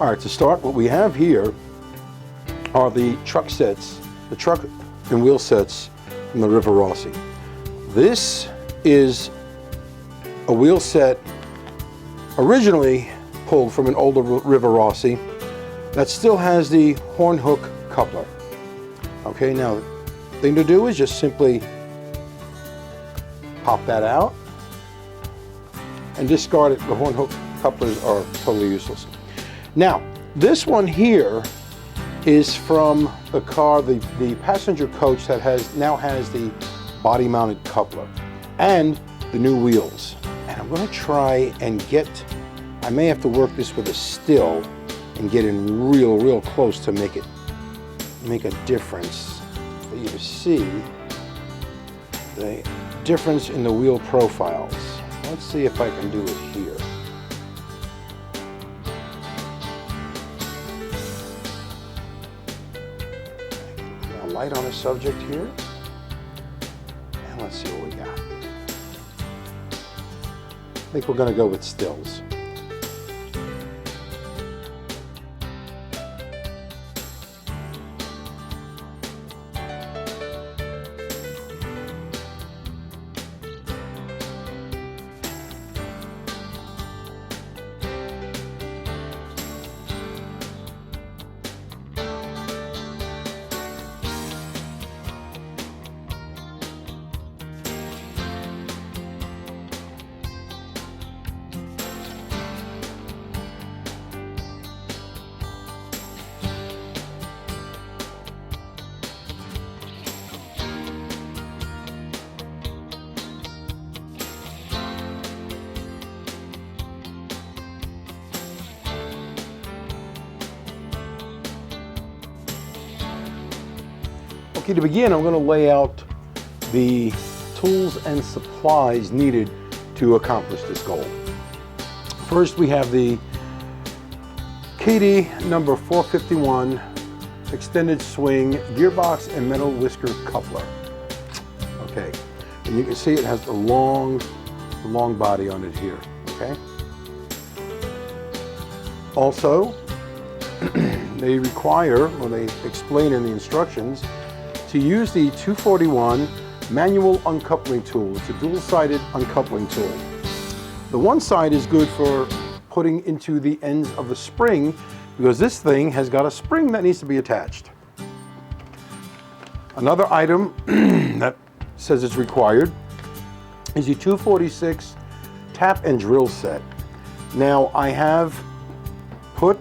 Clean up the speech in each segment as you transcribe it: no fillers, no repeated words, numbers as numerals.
All right, to start, what we have here are the truck sets, the truck and wheel sets from the Rivarossi. This is a wheel set originally pulled from an older Rivarossi that still has the horn hook coupler. Okay, now the thing to do is just simply pop that out and discard it. The horn hook couplers are totally useless. Now, this one here is from the car, the passenger coach that now has the body mounted coupler and the new wheels. And I'm going to try and I may have to work this with a still and get in real close to make a difference for you to see the difference in the wheel profiles. Let's see if I can do it here. A light on the subject here. And let's see what we got. I think we're going to go with stills. Okay, to begin, I'm going to lay out the tools and supplies needed to accomplish this goal. First, we have the Kadee number 451 extended swing gearbox and metal whisker coupler. Okay, and you can see it has the long body on it here. Okay. Also, they require, or they explain in the instructions, to use the 241 manual uncoupling tool. It's a dual-sided uncoupling tool. The one side is good for putting into the ends of the spring because this thing has got a spring that needs to be attached. Another item that says it's required is the 246 tap and drill set. Now I have put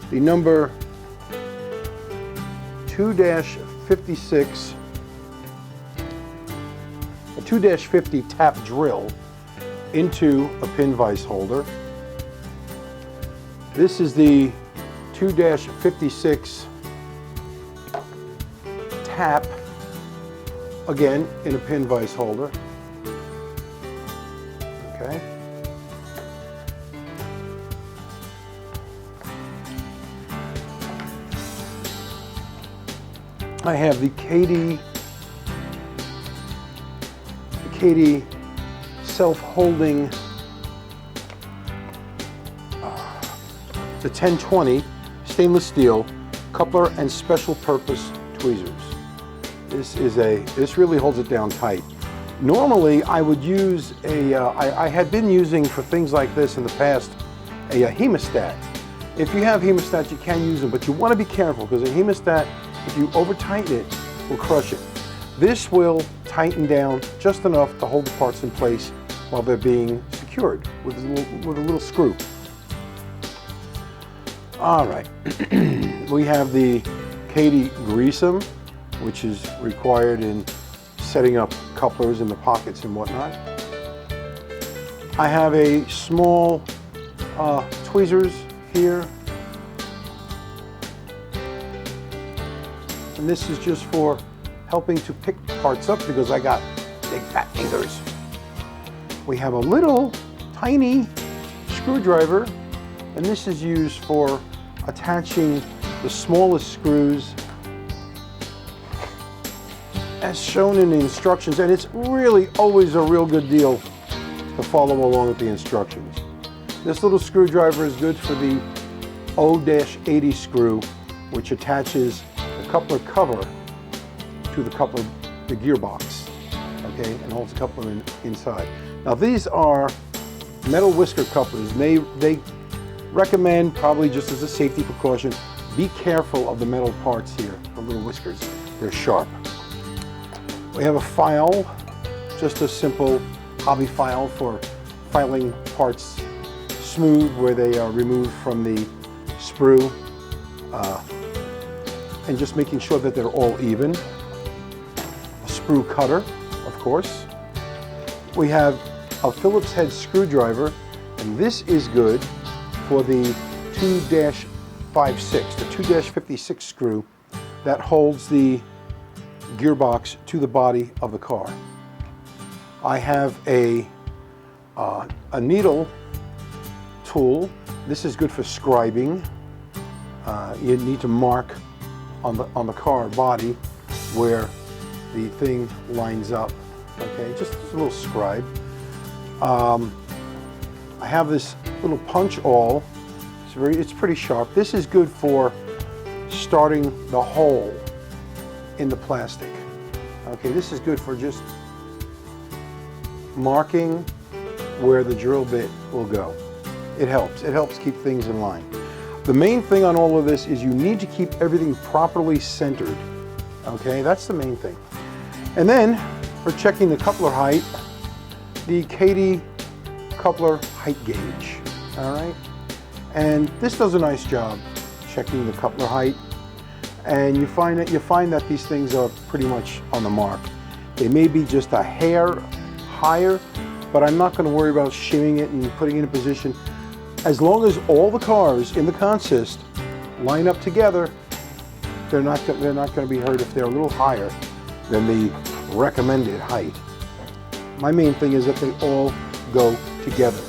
the number 2-56, a 2-50 tap drill into a pin vise holder. This is the 2-56 tap, again in a pin vise holder. Okay. I have the Kadee self-holding the 1020 stainless steel coupler and special purpose tweezers. This really holds it down tight. Normally I would use I had been using for things like this in the past a hemostat. If you have hemostats, you can use them, but you want to be careful because a hemostat, if you over tighten it, will crush it. This will tighten down just enough to hold the parts in place while they're being secured with a little screw. All right, we have the Kadee greaser, which is required in setting up couplers in the pockets and whatnot. I have a small tweezers here. And this is just for helping to pick parts up because I got big fat fingers. We have a little tiny screwdriver, and this is used for attaching the smallest screws as shown in the instructions, and it's really always a real good deal to follow along with the instructions. This little screwdriver is good for the O-80 screw, which attaches the coupler cover to the coupler, the gearbox, okay, and holds the coupler inside. Now these are metal whisker couplers. They recommend, probably just as a safety precaution, be careful of the metal parts here, the little whiskers. They're sharp. We have a file, just a simple hobby file for filing parts smooth where they are removed from the sprue, and just making sure that they're all even. A sprue cutter, of course. We have a Phillips head screwdriver, and this is good for the 2-56, the 2-56 screw that holds the gearbox to the body of the car. I have a needle tool. This is good for scribing. You need to mark on the car body where the thing lines up. Okay, just a little scribe. I have this little punch awl. It's pretty sharp. This is good for starting the hole in the plastic. Okay, this is good for just marking where the drill bit will go. It helps keep things in line. The main thing on all of this is you need to keep everything properly centered. Okay, that's the main thing. And then for checking the coupler height, the Kadee Coupler height gauge. All right, and this does a nice job checking the coupler height. And you find that these things are pretty much on the mark. They may be just a hair higher, but I'm not going to worry about shimming it and putting it in position. As long as all the cars in the consist line up together, they're not going to be hurt if they're a little higher than the recommended height. My main thing is that they all go together,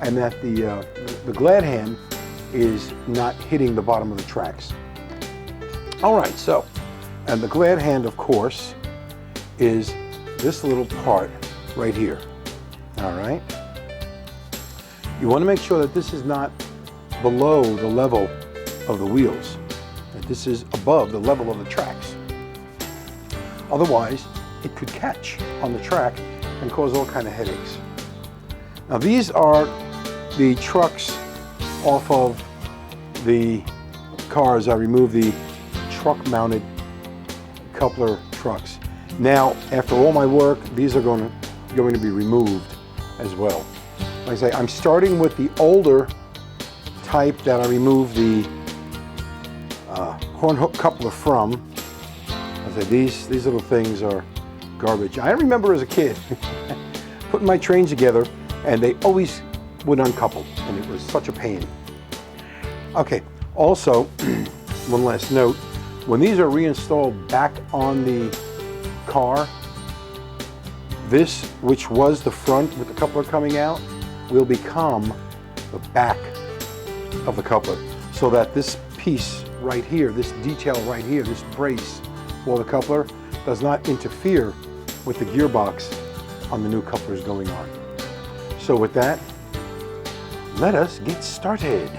and that the glad hand is not hitting the bottom of the tracks. All right, so, and the glad hand, of course, is this little part right here. All right. You want to make sure that this is not below the level of the wheels, that this is above the level of the tracks. Otherwise, it could catch on the track and cause all kind of headaches. Now these are the trucks off of the cars. I removed the truck-mounted coupler trucks. Now, after all my work, these are going to be removed as well. Like I say, I'm starting with the older type that I removed the horn hook coupler from. I say these little things are garbage. I remember as a kid putting my trains together, and they always would uncouple, and it was such a pain. Okay, also, one last note, when these are reinstalled back on the car, this, which was the front with the coupler coming out, will become the back of the coupler, so that this piece right here, this detail right here, this brace for the coupler does not interfere with the gearbox on the new couplers going on. So with that, let us get started.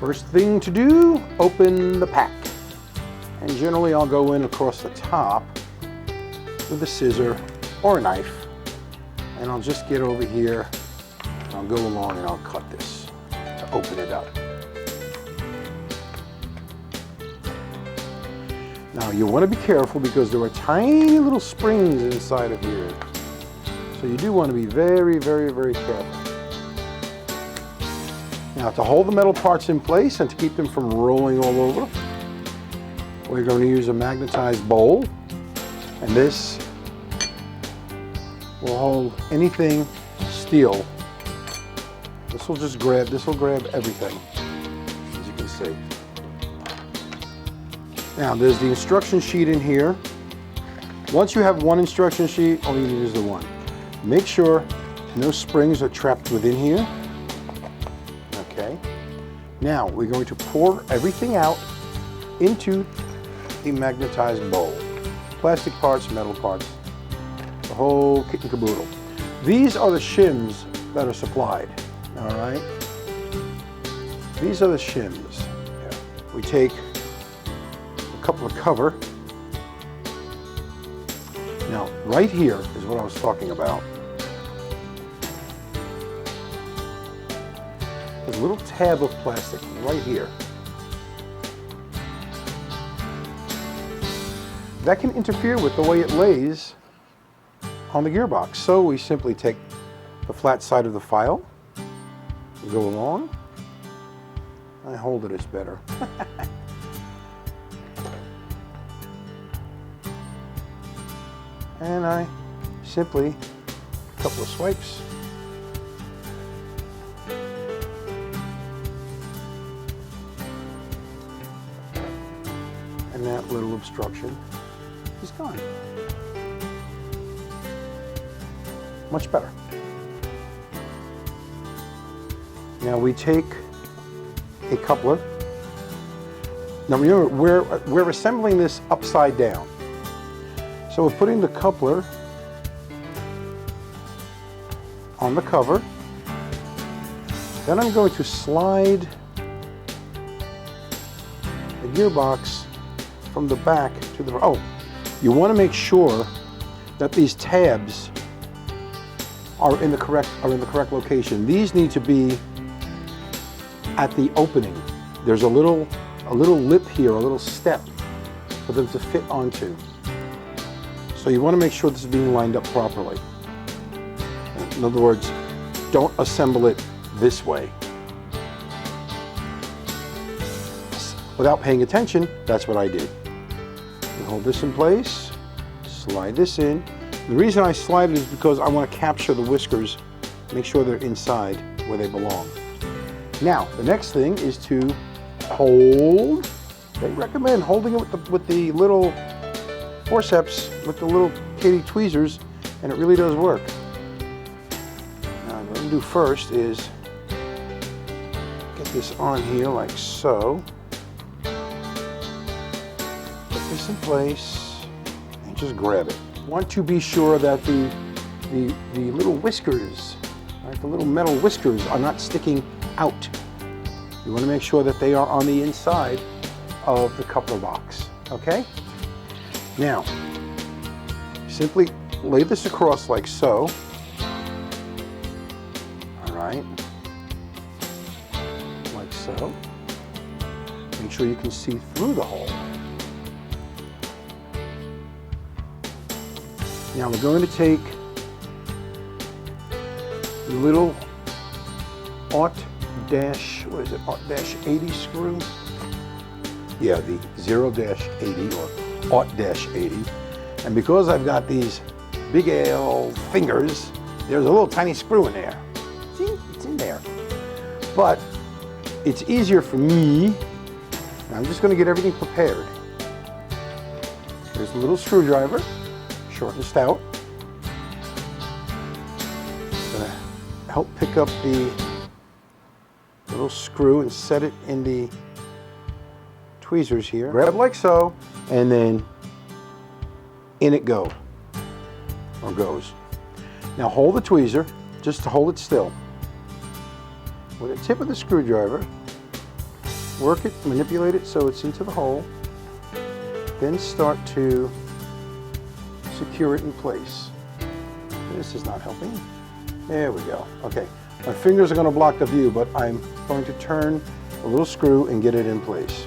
First thing to do, open the pack. And generally I'll go in across the top with a scissor or a knife. And I'll just get over here, and I'll go along and I'll cut this to open it up. Now you want to be careful because there are tiny little springs inside of here. So you do want to be very, very, very careful. Now to hold the metal parts in place and to keep them from rolling all over, we're going to use a magnetized bowl. And this will hold anything steel. This will grab everything, as you can see. Now there's the instruction sheet in here. Once you have one instruction sheet, all you need is the one. Make sure no springs are trapped within here. Okay. Now we're going to pour everything out into the magnetized bowl. Plastic parts, metal parts, the whole kit and caboodle. These are the shims that are supplied. All right. These are the shims. We take couple of cover. Now, right here is what I was talking about. There's a little tab of plastic right here. That can interfere with the way it lays on the gearbox. So we simply take the flat side of the file, go along. I hold it, it's better. And I simply, a couple of swipes, and that little obstruction is gone. Much better. Now we take a coupler. Now remember, we're assembling this upside down. So we're putting the coupler on the cover. Then I'm going to slide the gearbox from the back to the, oh, you want to make sure that these tabs are in the correct location. These need to be at the opening. There's a little lip here, a little step for them to fit onto. So you want to make sure this is being lined up properly. In other words, don't assemble it this way. Without paying attention, that's what I did. You hold this in place, slide this in. The reason I slide it is because I want to capture the whiskers, make sure they're inside where they belong. Now, the next thing is to hold. They recommend holding it with the little forceps, with the little Kadee tweezers, and it really does work. Now, what I'm going to do first is get this on here like so. Put this in place and just grab it. Want to be sure that the little whiskers, right, the little metal whiskers are not sticking out. You want to make sure that they are on the inside of the coupler box, okay? Now, simply lay this across like so. All right, like so. Make sure you can see through the hole. Now we're going to take the little aught-80 screw. Yeah, the 0-80 or aught-80. And because I've got these big old fingers, there's a little tiny screw in there. See, it's in there. But it's easier for me. Now I'm just going to get everything prepared. There's a little screwdriver, short and stout. Gonna help pick up the little screw and set it in the tweezers here. Grab like so, and then in it goes. Now hold the tweezer, just to hold it still. With the tip of the screwdriver, work it, manipulate it so it's into the hole, then start to secure it in place. This is not helping. There we go. Okay, my fingers are going to block the view, but I'm going to turn a little screw and get it in place.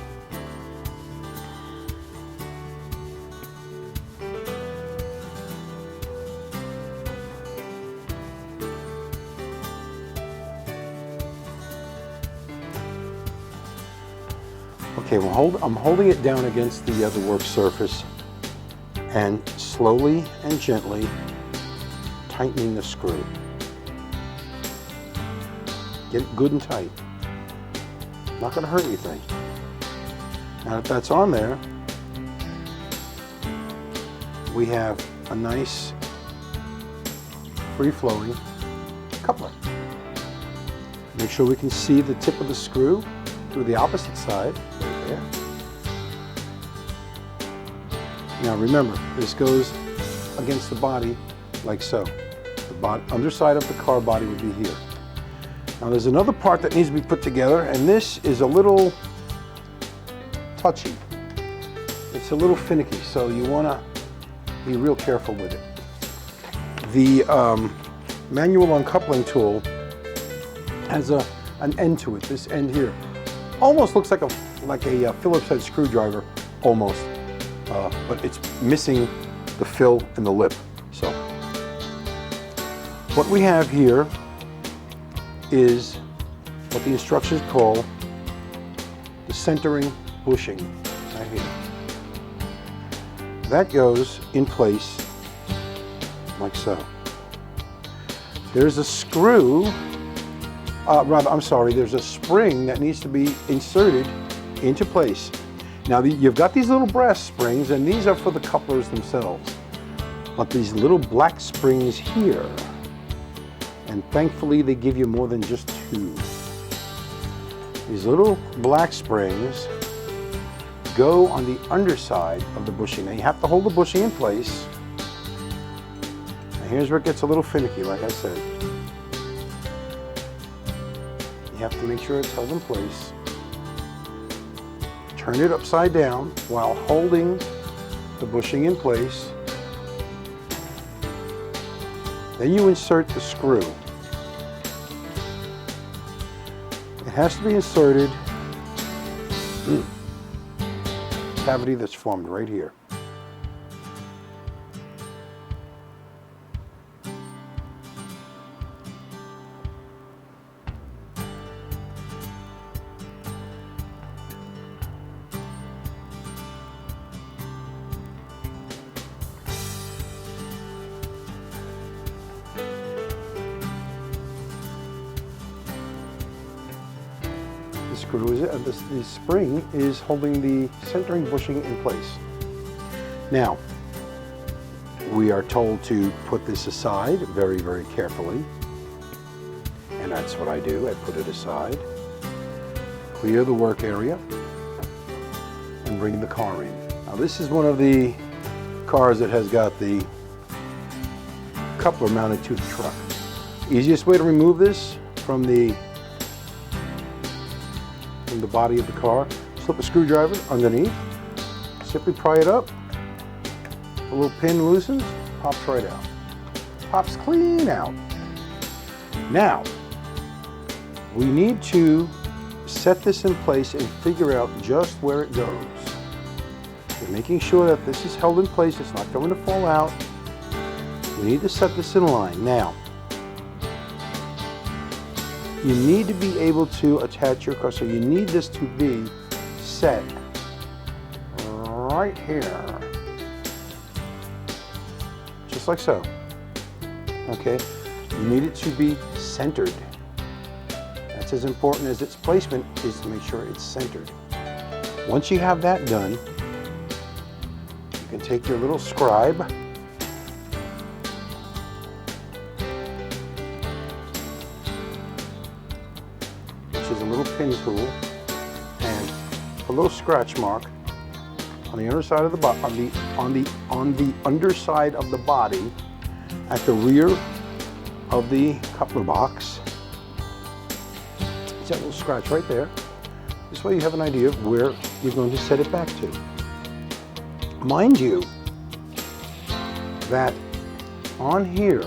Okay, well, I'm holding it down against the work surface and slowly and gently tightening the screw. Get it good and tight. Not going to hurt anything. Now that that's on there, we have a nice free-flowing coupler. Make sure we can see the tip of the screw through the opposite side, right there. Now remember, this goes against the body like so. The underside of the car body would be here. Now there's another part that needs to be put together, and this is a little touchy. It's a little finicky, so you want to be real careful with it. The manual uncoupling tool has an end to it. This end here almost looks like a Phillips head screwdriver, almost, but it's missing the fill in the lip. So what we have here is what the instructions call the centering bushing, right here. That goes in place like so. There's a screw, there's a spring that needs to be inserted into place. Now you've got these little brass springs, and these are for the couplers themselves. But these little black springs here, and thankfully they give you more than just two. These little black springs go on the underside of the bushing. Now you have to hold the bushing in place. Now here's where it gets a little finicky, like I said. You have to make sure it's held in place. Turn it upside down while holding the bushing in place. Then you insert the screw. It has to be inserted in the cavity that's formed right here. The spring is holding the centering bushing in place. Now, we are told to put this aside very, very carefully. And that's what I do. I put it aside, clear the work area, and bring the car in. Now, this is one of the cars that has got the coupler mounted to the truck. Easiest way to remove this from the body of the car, slip a screwdriver underneath, simply pry it up, a little pin loosens, pops right out. Pops clean out. Now, we need to set this in place and figure out just where it goes. We're making sure that this is held in place, it's not going to fall out. We need to set this in line. Now, you need to be able to attach your car, so you need this to be set right here, just like so. Okay, you need it to be centered. That's as important as its placement is, to make sure it's centered. Once you have that done, you can take your little scribe, is a little pin tool, and a little scratch mark on the underside of the on the underside of the body at the rear of the coupler box. See that little scratch right there? The this way you have an idea of where you're going to set it back to. Mind you, that on here,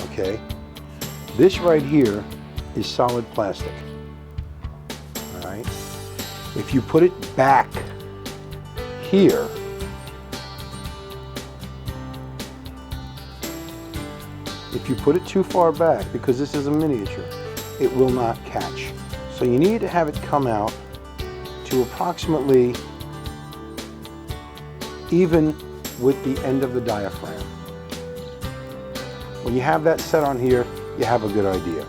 okay, this right here is solid plastic, all right? If you put it back here, if you put it too far back, because this is a miniature, it will not catch. So you need to have it come out to approximately even with the end of the diaphragm. When you have that set on here, you have a good idea.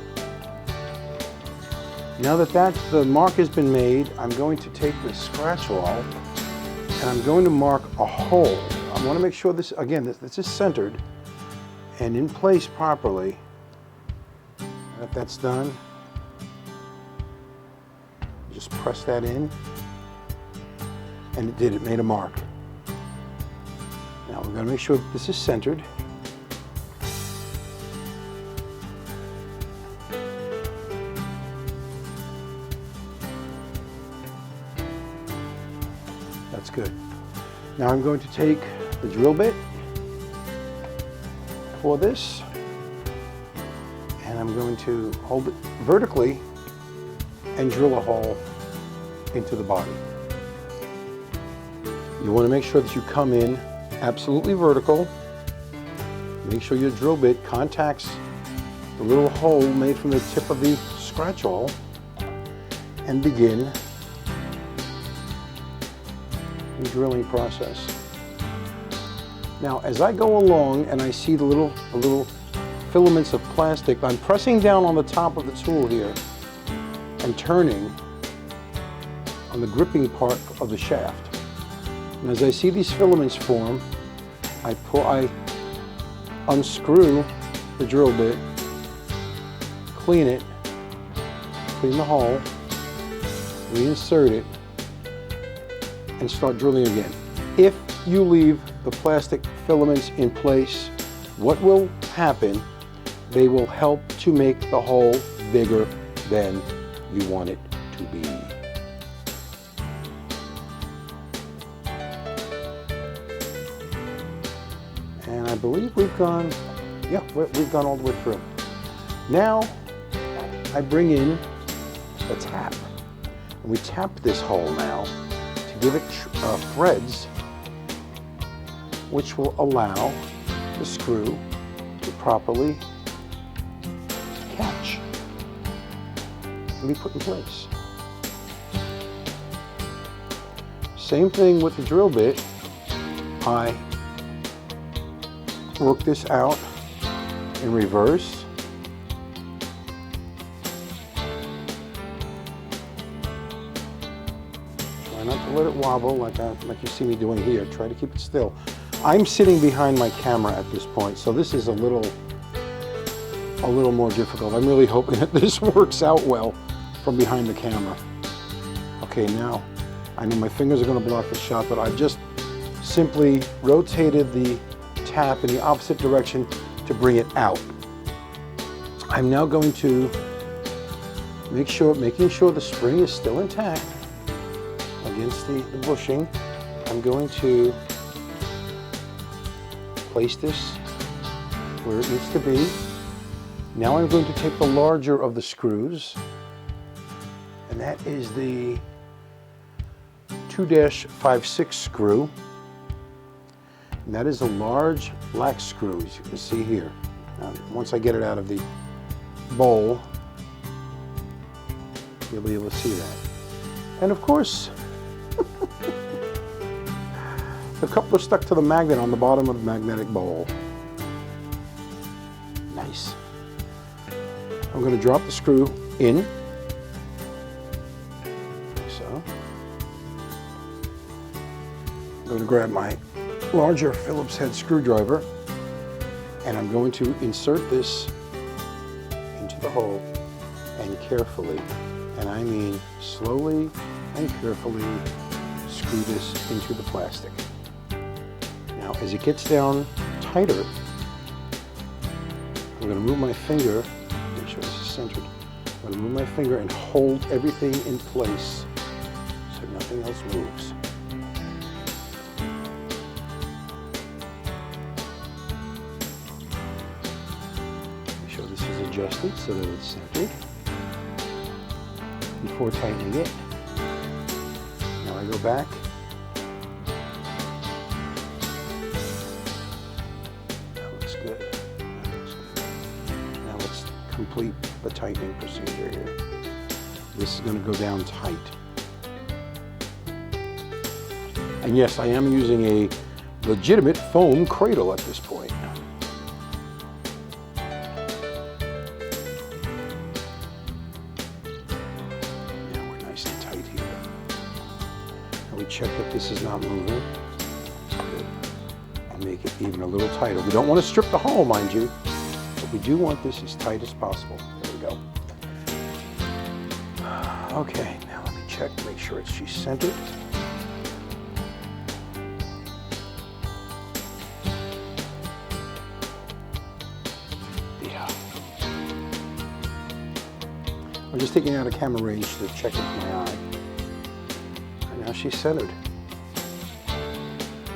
Now that the mark has been made, I'm going to take the scratch awl and I'm going to mark a hole. I want to make sure this, again, this is centered and in place properly. If that's done, just press that in, and it did, it made a mark. Now we're going to make sure this is centered. That's good. Now I'm going to take the drill bit for this, and I'm going to hold it vertically and drill a hole into the body. You want to make sure that you come in absolutely vertical. Make sure your drill bit contacts the little hole made from the tip of the scratch awl, and begin the drilling process. Now, as I go along and I see the little filaments of plastic, I'm pressing down on the top of the tool here and turning on the gripping part of the shaft. And as I see these filaments form, I unscrew the drill bit, clean it, clean the hole, reinsert it, and start drilling again. If you leave the plastic filaments in place, what will happen? They will help to make the hole bigger than you want it to be. And I believe we've gone all the way through. Now I bring in the tap. And we tap this hole now to give it threads, which will allow the screw to properly catch and be put in place. Same thing with the drill bit. I work this out in reverse. Try not to let it wobble like you see me doing here. Try to keep it still. I'm sitting behind my camera at this point, so this is a little more difficult. I'm really hoping that this works out well from behind the camera. Okay, now I know my fingers are going to block the shot, but I've just simply rotated the tap in the opposite direction to bring it out. I'm now going to making sure the spring is still intact against the bushing. I'm going to place this where it needs to be. Now I'm going to take the larger of the screws, and that is the 2-56 screw. And that is a large black screw, as you can see here. Now, once I get it out of the bowl, you'll be able to see that. And of course, the coupler stuck to the magnet on the bottom of the magnetic bowl. Nice. I'm going to drop the screw in, like so. I'm going to grab my larger Phillips head screwdriver, and I'm going to insert this into the hole and carefully, and I mean slowly and carefully, screw this into the plastic. Now, as it gets down tighter, I'm going to move my finger, make sure this is centered. I'm going to move my finger and hold everything in place so nothing else moves. Make sure this is adjusted so that it's centered before tightening it. Now I go back. That looks good. That looks good. Now let's complete the tightening procedure here. This is going to go down tight. And yes, I am using a legitimate foam cradle at this point. Now we're nice and tight here. And we check that this is not moving. Good. And make it even a little tighter. We don't want to strip the hole, mind you, but we do want this as tight as possible. There we go. Okay, now let me check, make sure she's centered. I'm just taking out a camera range to check it with my eye. And now she's centered.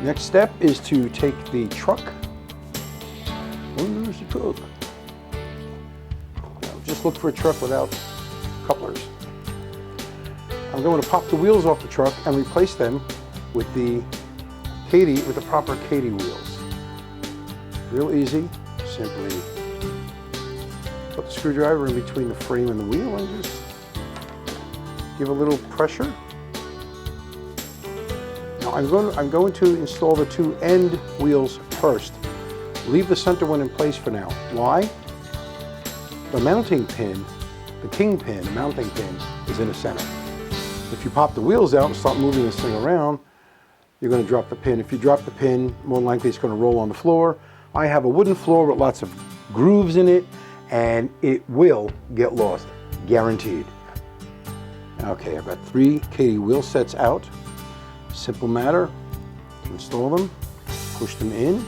Next step is to take the truck. Where's the truck? Now, just look for a truck without couplers. I'm going to pop the wheels off the truck and replace them with the Kadee, with the proper Kadee wheels. Real easy, simply put the screwdriver in between the frame and the wheel and just give a little pressure. Now I'm going to install the two end wheels first. Leave the center one in place for now. Why? The mounting pin, the king pin, the mounting pin, is in the center. If you pop the wheels out and start moving this thing around, you're going to drop the pin. If you drop the pin, more likely it's going to roll on the floor. I have a wooden floor with lots of grooves in it, and it will get lost, guaranteed. Okay, I've got 3 Kadee wheel sets out. Simple matter, install them, push them in,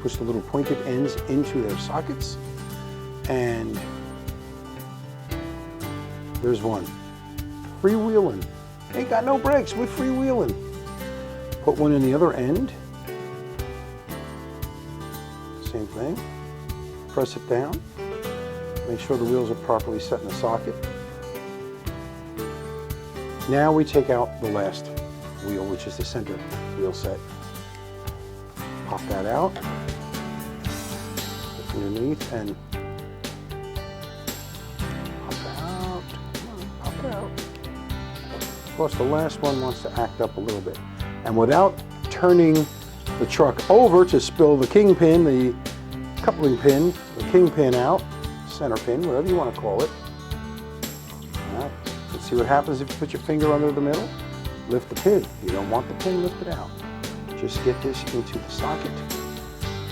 push the little pointed ends into their sockets, and there's one. Freewheeling. Ain't got no brakes, we're freewheeling. Put one in the other end. Same thing. Press it down. Make sure the wheels are properly set in the socket. Now we take out the last wheel, which is the center wheel set. Pop that out. Put underneath and pop out. Pop out. Of course, the last one wants to act up a little bit. And without turning the truck over to spill the kingpin, the coupling pin, the kingpin out, center pin, whatever you want to call it. All right. Let's see what happens if you put your finger under the middle. Lift the pin. You don't want the pin lifted out. Just get this into the socket.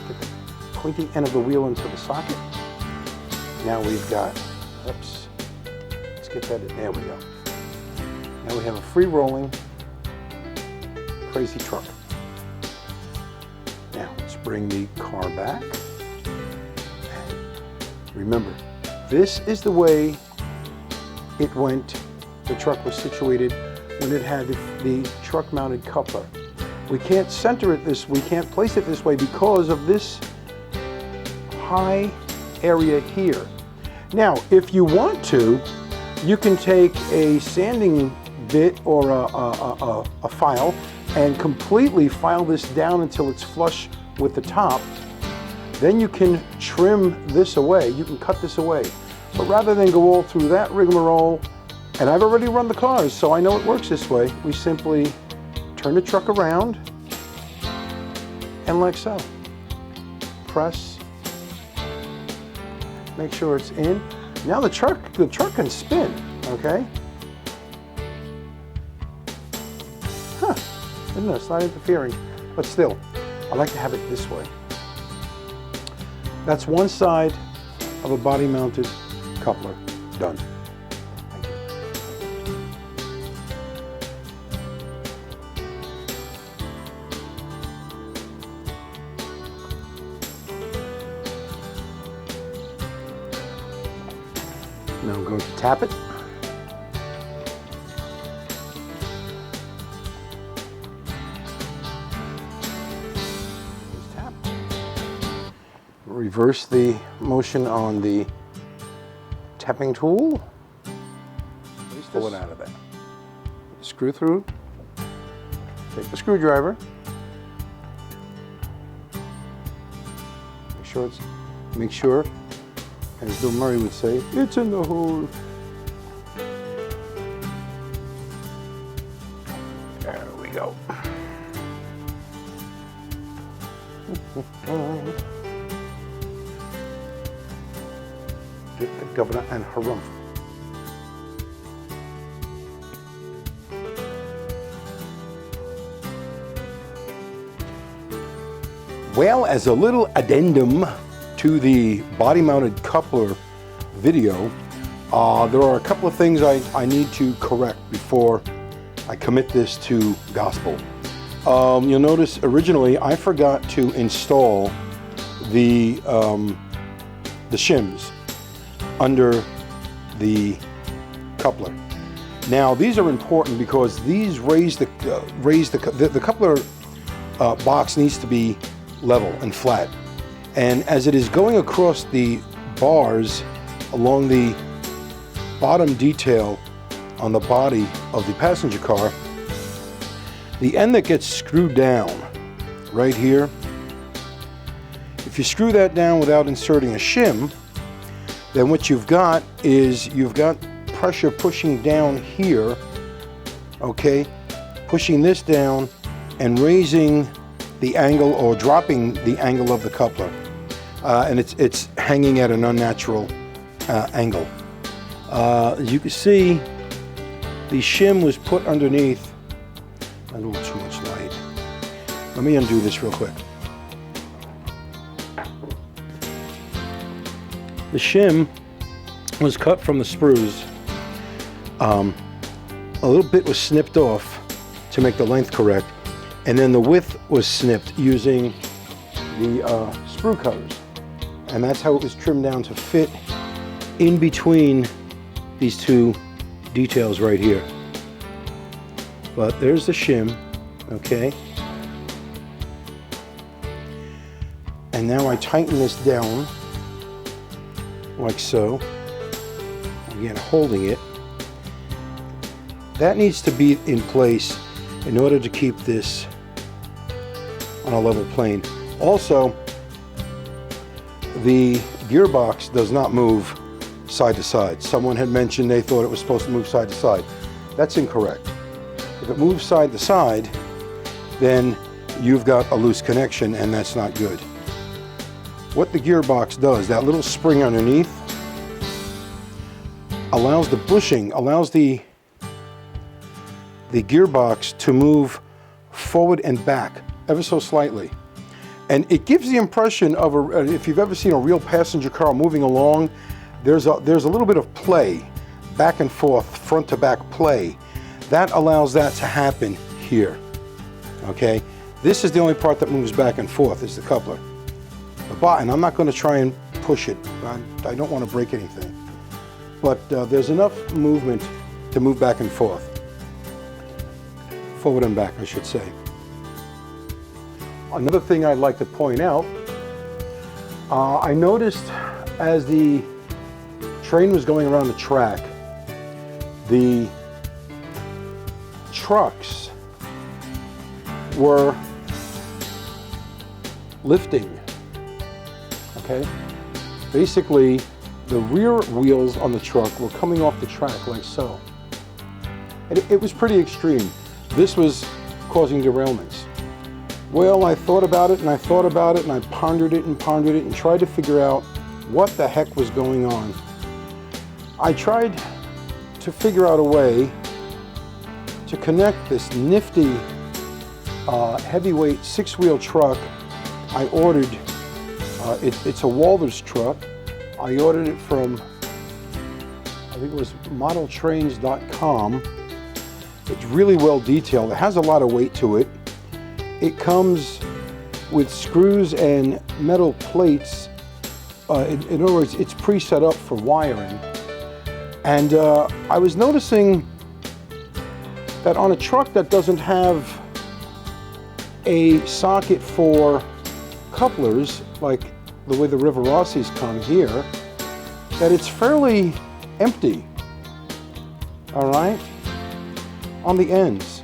Get the pointy end of the wheel into the socket. Now we've got, oops, let's get that in, there we go. Now we have a free rolling, crazy truck. Now let's bring the car back. Remember, this is the way it went. The truck was situated when it had the truck mounted coupler. We can't center it this, we can't place it this way because of this high area here. Now, if you want to, you can take a sanding bit or a file and completely file this down until it's flush with the top. Then you can trim this away, you can cut this away. But rather than go all through that rigmarole, and I've already run the cars, so I know it works this way, we simply turn the truck around and like so. Press, make sure it's in. Now the truck can spin, okay? Huh, no, it's not interfering, but still, I like to have it this way. That's one side of a body mounted coupler done. Thank you. Now I'm going to tap it. Tap. Reverse the motion on the tapping tool. Pull it out of there. Screw through. Take the screwdriver. Make sure, as Bill Murray would say, it's in the hole. There we go. Get the governor and harumph. Well, as a little addendum to the body-mounted coupler video, there are a couple of things I need to correct before I commit this to gospel. You'll notice originally I forgot to install the shims under the coupler. Now these are important because these raise the coupler box needs to be level and flat, and as it is going across the bars along the bottom detail on the body of the passenger car, the end that gets screwed down right here, if you screw that down without inserting a shim, then what you've got is you've got pressure pushing down here, okay, pushing this down and raising the angle or dropping the angle of the coupler, and it's hanging at an unnatural angle. As you can see, the shim was put underneath. A little too much light. Let me undo this real quick. The shim was cut from the sprues. A little bit was snipped off to make the length correct, and then the width was snipped using the sprue cutters, and that's how it was trimmed down to fit in between these two details right here. But there's the shim, okay, and now I tighten this down like so, again holding it. That needs to be in place in order to keep this on a level plane. Also, the gearbox does not move side to side. Someone had mentioned they thought it was supposed to move side to side. That's incorrect. If it moves side to side, then you've got a loose connection, and that's not good. What the gearbox does, that little spring underneath, allows the bushing, allows the gearbox to move forward and back ever so slightly. And it gives the impression of, if you've ever seen a real passenger car moving along, there's a little bit of play, back and forth, front to back play. That allows that to happen here, okay? This is the only part that moves back and forth, is the coupler. And I'm not going to try and push it. I don't want to break anything. But there's enough movement to move back and forth. Forward and back, I should say. Another thing I'd like to point out, I noticed as the train was going around the track, the trucks were lifting, okay? Basically, the rear wheels on the truck were coming off the track like so. And it was pretty extreme. This was causing derailments. Well, I thought about it and I thought about it and I pondered it and tried to figure out what the heck was going on. I tried to figure out a way to connect this nifty heavyweight 6-wheel truck I ordered. It's a Walters truck. I ordered it from, I think it was modeltrains.com. It's really well detailed. It has a lot of weight to it. It comes with screws and metal plates. In other words, it's pre-set up for wiring. And I was noticing that on a truck that doesn't have a socket for couplers, like the way the Rivarossis come here, that it's fairly empty, all right, on the ends.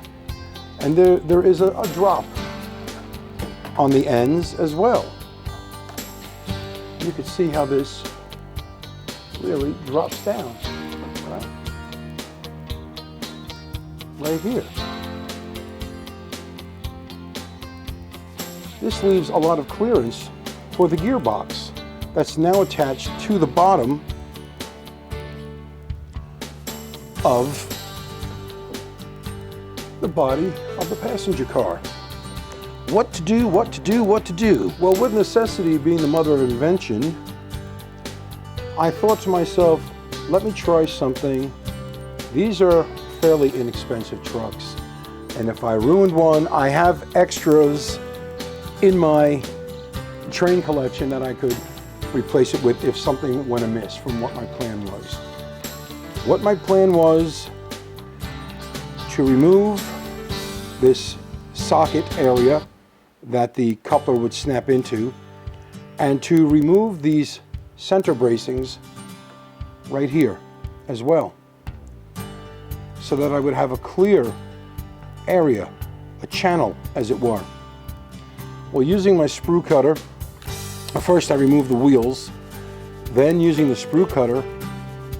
And there is a drop on the ends as well. You can see how this really drops down, right here. This leaves a lot of clearance for the gearbox that's now attached to the bottom of the body of the passenger car. What to do, what to do, what to do? Well, with necessity being the mother of invention, I thought to myself, let me try something. These are fairly inexpensive trucks, and if I ruined one, I have extras in my train collection that I could replace it with if something went amiss from what my plan was. What my plan was to remove this socket area that the coupler would snap into, and to remove these center bracings right here as well, so that I would have a clear area, a channel as it were. Well, using my sprue cutter, first I removed the wheels, then using the sprue cutter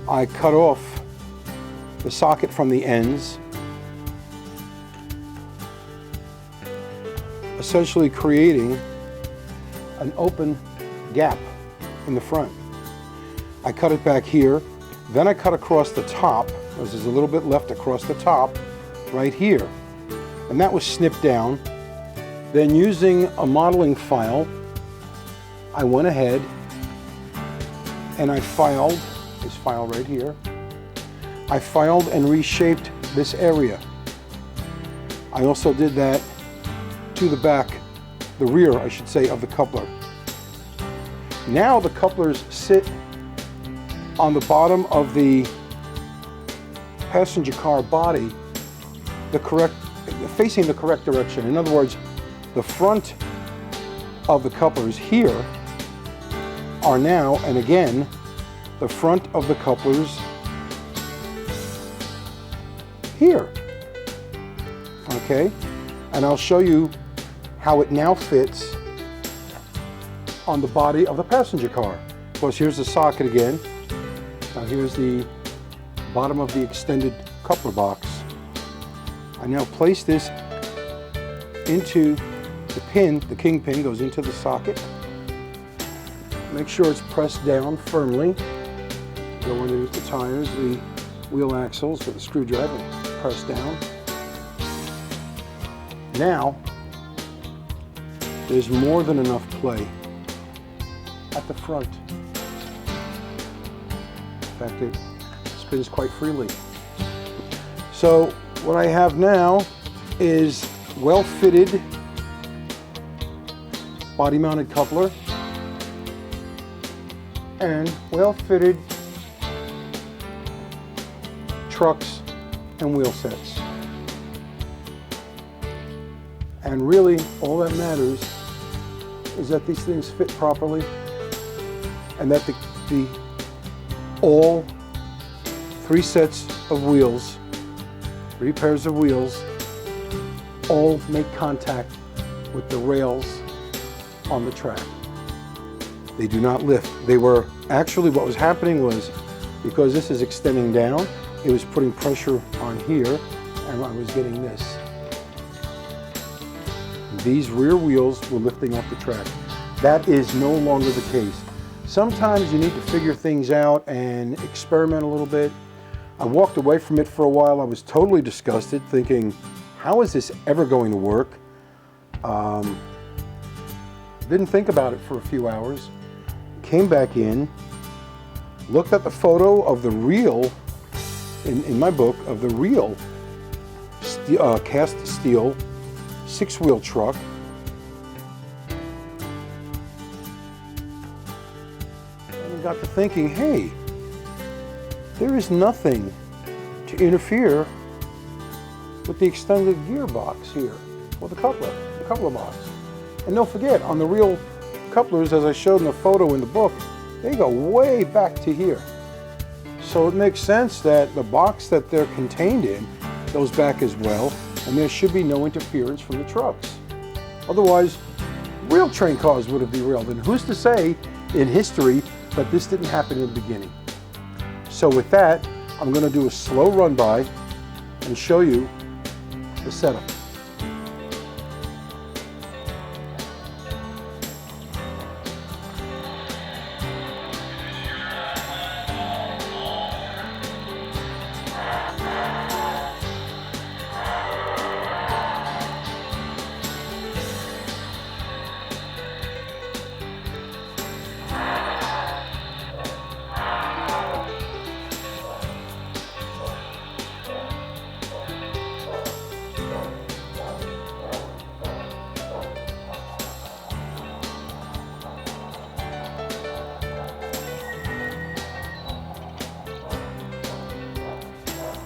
I cut off the socket from the ends, essentially creating an open gap in the front. I cut it back here, then I cut across the top, because there's a little bit left across the top, right here. And that was snipped down. Then using a modeling file, I went ahead and I filed, this file right here, I filed and reshaped this area. I also did that to the back, the rear, I should say, of the coupler. Now the couplers sit on the bottom of the passenger car body, facing the correct direction. In other words, the front of the couplers here are now, and again, the front of the couplers here. Okay, and I'll show you how it now fits on the body of the passenger car. Of course, here's the socket again. Now here's the bottom of the extended coupler box. I now place this into the pin, the king pin goes into the socket. Make sure it's pressed down firmly. Go underneath the tires, the wheel axles with a screwdriver, press down. Now, there's more than enough play at the front. In fact, it spins quite freely. So what I have now is well-fitted body-mounted coupler and well-fitted trucks and wheel sets. And really, all that matters is that these things fit properly and that all three sets of wheels, three pairs of wheels, all make contact with the rails on the track. They do not lift. They were actually, what was happening was, because this is extending down, it was putting pressure on here, and I was getting this. These rear wheels were lifting off the track. That is no longer the case. Sometimes you need to figure things out and experiment a little bit. I walked away from it for a while. I was totally disgusted, thinking, how is this ever going to work? Didn't think about it for a few hours. Came back in, looked at the photo of the real, in my book, of the real cast steel six-wheel truck. And got to thinking, hey, there is nothing to interfere with the extended gearbox here, or the coupler box. And don't forget, on the real couplers, as I showed in the photo in the book, they go way back to here. So it makes sense that the box that they're contained in goes back as well, and there should be no interference from the trucks. Otherwise, real train cars would have derailed. And who's to say in history that this didn't happen in the beginning? So with that, I'm going to do a slow run by and show you the setup.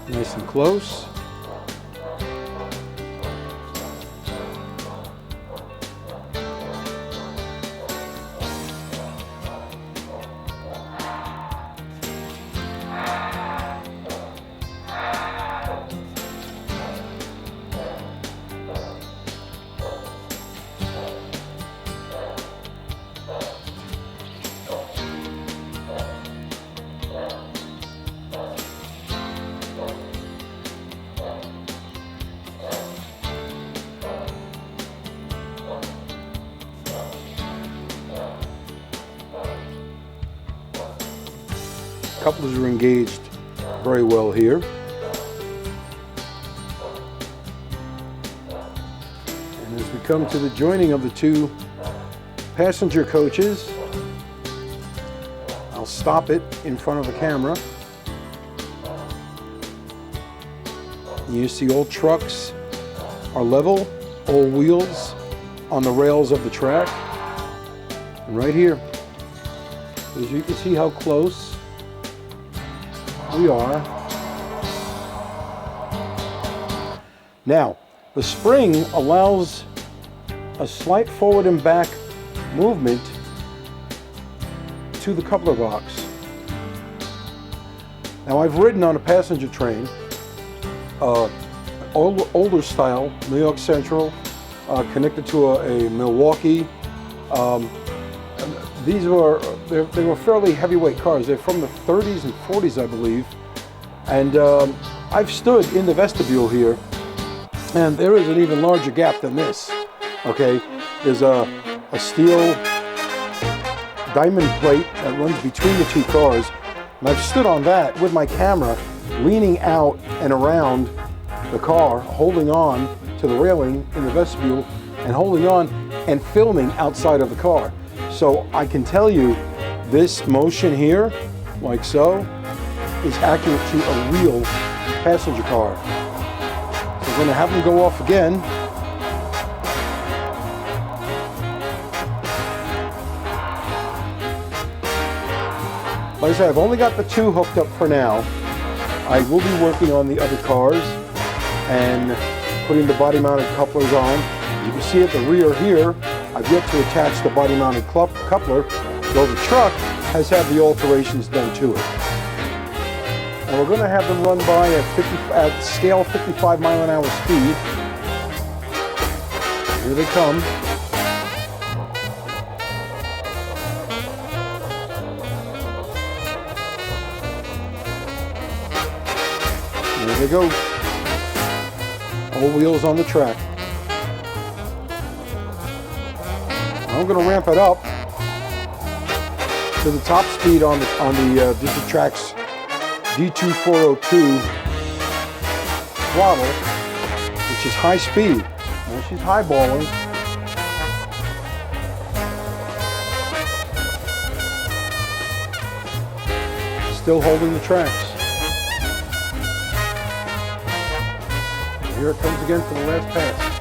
Nice and close. Couplers are engaged very well here. And as we come to the joining of the two passenger coaches, I'll stop it in front of the camera. You see all trucks are level, all wheels on the rails of the track. And right here, as you can see how close we are. Now, the spring allows a slight forward and back movement to the coupler box. Now, I've ridden on a passenger train, older style, New York Central, connected to a Milwaukee. They were fairly heavyweight cars. They're from the 30s and 40s, I believe. And I've stood in the vestibule here, and there is an even larger gap than this. Okay, there's a steel diamond plate that runs between the two cars, and I've stood on that with my camera, leaning out and around the car, holding on to the railing in the vestibule, and holding on and filming outside of the car. So I can tell you this motion here, like so, is accurate to a real passenger car. So we're going to have them go off again. Like I said, I've only got the two hooked up for now. I will be working on the other cars and putting the body-mounted couplers on. You can see at the rear here, I've yet to attach the body-mounted coupler, though the truck has had the alterations done to it. And we're going to have them run by at scale 55 mile-an-hour speed. Here they come. There they go. All wheels on the track. I'm going to ramp it up to the top speed on the Digitrax D2402 throttle, which is high speed. Now she's highballing. Still holding the tracks. Here it comes again for the last pass.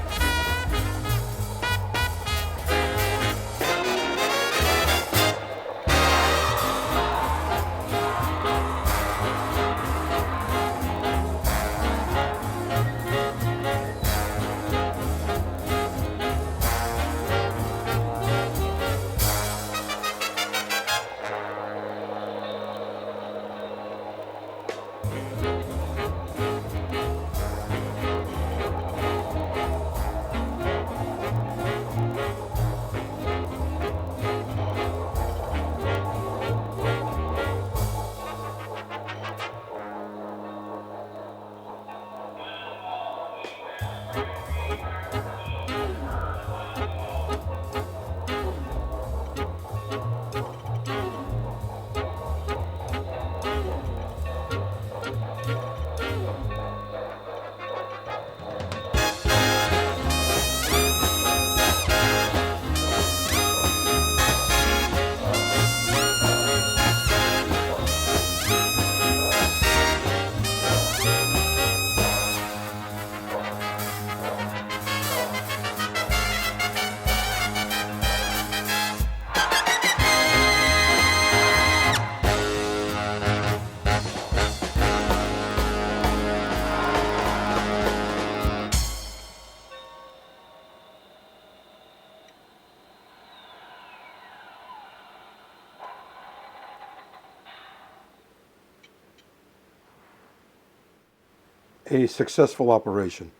A successful operation.